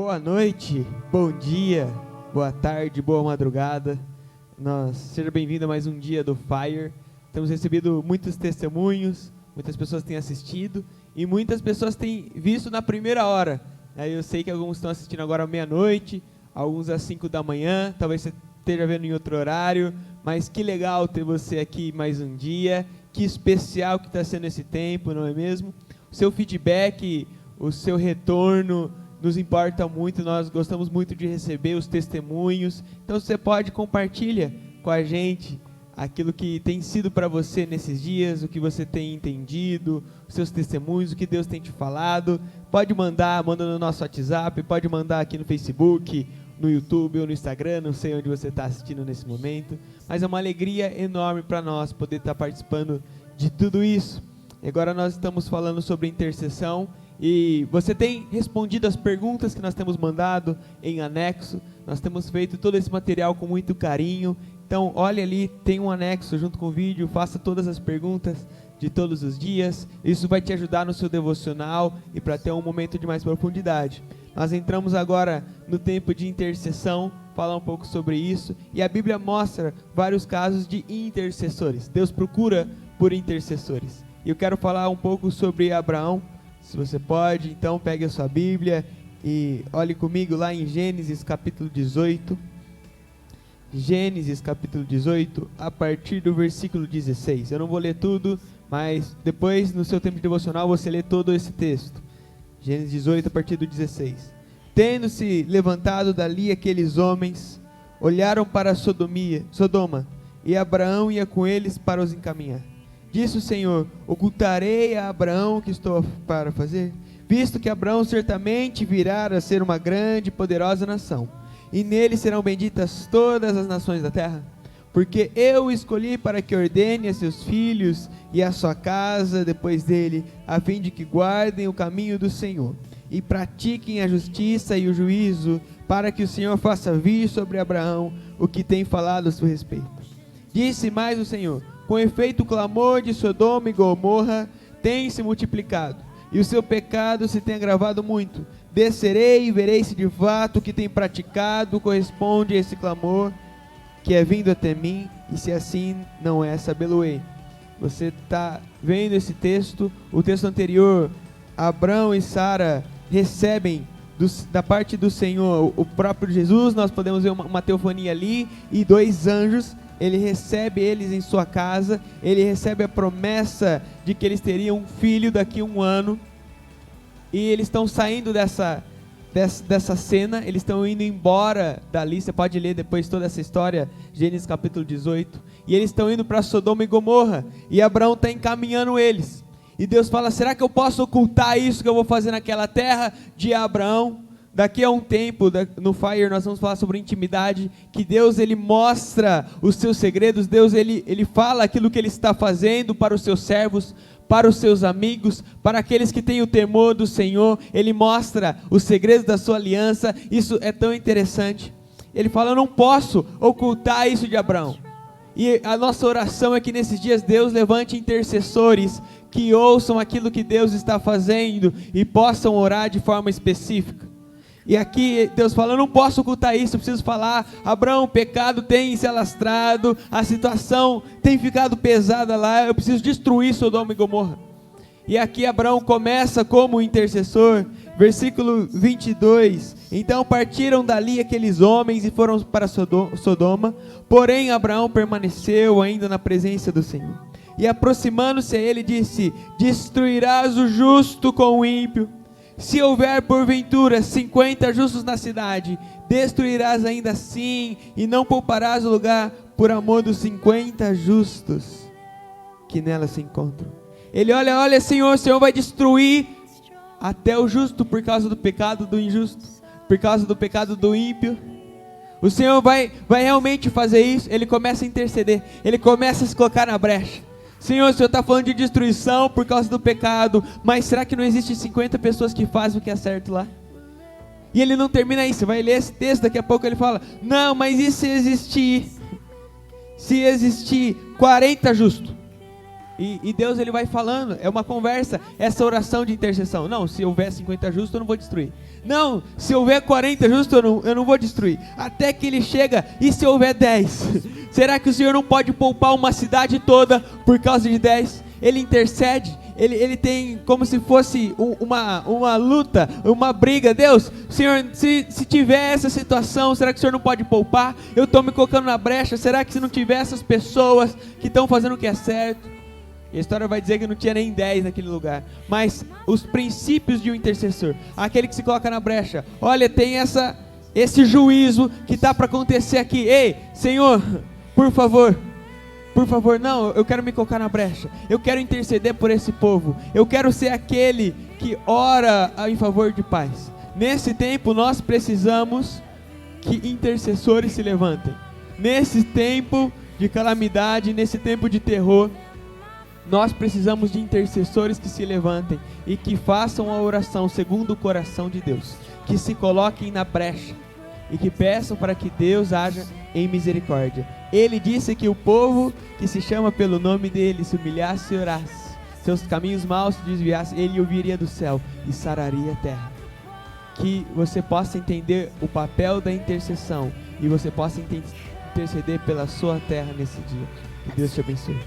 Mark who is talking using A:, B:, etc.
A: Boa noite, bom dia, boa tarde, boa madrugada. Seja bem-vindo a mais um dia do Fire. Temos recebido muitos testemunhos, muitas pessoas têm assistido e muitas pessoas têm visto na primeira hora. Eu sei que alguns estão assistindo agora à meia-noite, alguns às 5 da manhã, talvez você esteja vendo em outro horário, mas que legal ter você aqui mais um dia, que especial que está sendo esse tempo, não é mesmo? O seu feedback, o seu retorno nos importa muito, nós gostamos muito de receber os testemunhos. Então você pode compartilhar com a gente aquilo que tem sido para você nesses dias, o que você tem entendido, os seus testemunhos, o que Deus tem te falado. Pode manda no nosso WhatsApp, pode mandar aqui no Facebook, no YouTube ou no Instagram, não sei onde você está assistindo nesse momento, mas é uma alegria enorme para nós poder estar participando de tudo isso. E agora nós estamos falando sobre intercessão e você tem respondido as perguntas que nós temos mandado em anexo. Nós temos feito todo esse material com muito carinho, então olha ali, tem um anexo junto com o vídeo, faça todas as perguntas de todos os dias. Isso vai te ajudar no seu devocional e para ter um momento de mais profundidade. Nós entramos agora no tempo de intercessão, falar um pouco sobre isso, e a Bíblia mostra vários casos de intercessores. Deus procura por intercessores. E eu quero falar um pouco sobre Abraão. Se você pode, então pegue a sua Bíblia e olhe comigo lá em Gênesis capítulo 18. Gênesis capítulo 18, a partir do versículo 16. Eu não vou ler tudo, mas depois no seu tempo de devocional você lê todo esse texto. Gênesis 18, a partir do 16. Tendo-se levantado dali aqueles homens, olharam para Sodoma, e Abraão ia com eles para os encaminhar. Disse o Senhor: ocultarei a Abraão o que estou para fazer, visto que Abraão certamente virá a ser uma grande e poderosa nação, e nele serão benditas todas as nações da terra, porque eu o escolhi para que ordene a seus filhos e a sua casa depois dele, a fim de que guardem o caminho do Senhor, e pratiquem a justiça e o juízo, para que o Senhor faça vir sobre Abraão o que tem falado a seu respeito. Disse mais o Senhor: com efeito o clamor de Sodoma e Gomorra tem se multiplicado, e o seu pecado se tem agravado muito. Descerei e verei se de fato o que tem praticado corresponde a esse clamor que é vindo até mim, e se assim não é, sabê-lo-ei. Você está vendo esse texto, o texto anterior, Abraão e Sara recebem da parte do Senhor o próprio Jesus. Nós podemos ver uma teofania ali, e dois anjos. Ele recebe eles em sua casa, ele recebe a promessa de que eles teriam um filho daqui a um ano, e eles estão saindo dessa cena, eles estão indo embora dali. Você pode ler depois toda essa história, Gênesis capítulo 18, e eles estão indo para Sodoma e Gomorra, e Abraão está encaminhando eles, e Deus fala: será que eu posso ocultar isso que eu vou fazer naquela terra de Abraão? Daqui a um tempo, no Fire, nós vamos falar sobre intimidade, que Deus, Ele mostra os seus segredos. Deus, Ele fala aquilo que Ele está fazendo para os seus servos, para os seus amigos, para aqueles que têm o temor do Senhor. Ele mostra os segredos da sua aliança. Isso é tão interessante. Ele fala: eu não posso ocultar isso de Abraão. E a nossa oração é que nesses dias Deus levante intercessores que ouçam aquilo que Deus está fazendo e possam orar de forma específica. E aqui Deus fala: eu não posso ocultar isso, eu preciso falar. Abraão, o pecado tem se alastrado, a situação tem ficado pesada lá, eu preciso destruir Sodoma e Gomorra. E aqui Abraão começa como intercessor, versículo 22, então partiram dali aqueles homens e foram para Sodoma, porém Abraão permaneceu ainda na presença do Senhor. E aproximando-se a ele disse: destruirás o justo com o ímpio? Se houver porventura 50 justos na cidade, destruirás ainda assim, e não pouparás o lugar por amor dos 50 justos que nela se encontram. Ele olha, Senhor, o Senhor vai destruir até o justo por causa do pecado do injusto, por causa do pecado do ímpio. O Senhor vai realmente fazer isso. Ele começa a interceder, ele começa a se colocar na brecha. Senhor, o Senhor está falando de destruição por causa do pecado, mas será que não existe 50 pessoas que fazem o que é certo lá? E ele não termina aí, você vai ler esse texto, daqui a pouco ele fala: não, mas e se existir 40 justos? E Deus ele vai falando, é uma conversa, essa oração de intercessão. Não, se houver 50 justos eu não vou destruir. Não, se houver 40 justos eu não vou destruir. Até que ele chega, e se houver 10? Será que o Senhor não pode poupar uma cidade toda por causa de 10? Ele intercede, ele tem como se fosse uma luta, uma briga. Deus, Senhor, se tiver essa situação, será que o Senhor não pode poupar? Eu estou me colocando na brecha, será que se não tiver essas pessoas que estão fazendo o que é certo? E a história vai dizer que não tinha nem 10 naquele lugar. Mas os princípios de um intercessor, aquele que se coloca na brecha, olha, tem esse juízo que está para acontecer aqui. Ei, Senhor, por favor, não, eu quero me colocar na brecha, eu quero interceder por esse povo, eu quero ser aquele que ora em favor de paz. Nesse tempo nós precisamos que intercessores se levantem. Nesse tempo de calamidade, nesse tempo de terror, nós precisamos de intercessores que se levantem e que façam a oração segundo o coração de Deus, que se coloquem na brecha e que peçam para que Deus haja em misericórdia. Ele disse que o povo que se chama pelo nome dele se humilhasse e orasse, seus caminhos maus se desviassem, ele ouviria do céu e sararia a terra. Que você possa entender o papel da intercessão e você possa interceder pela sua terra nesse dia. Que Deus te abençoe.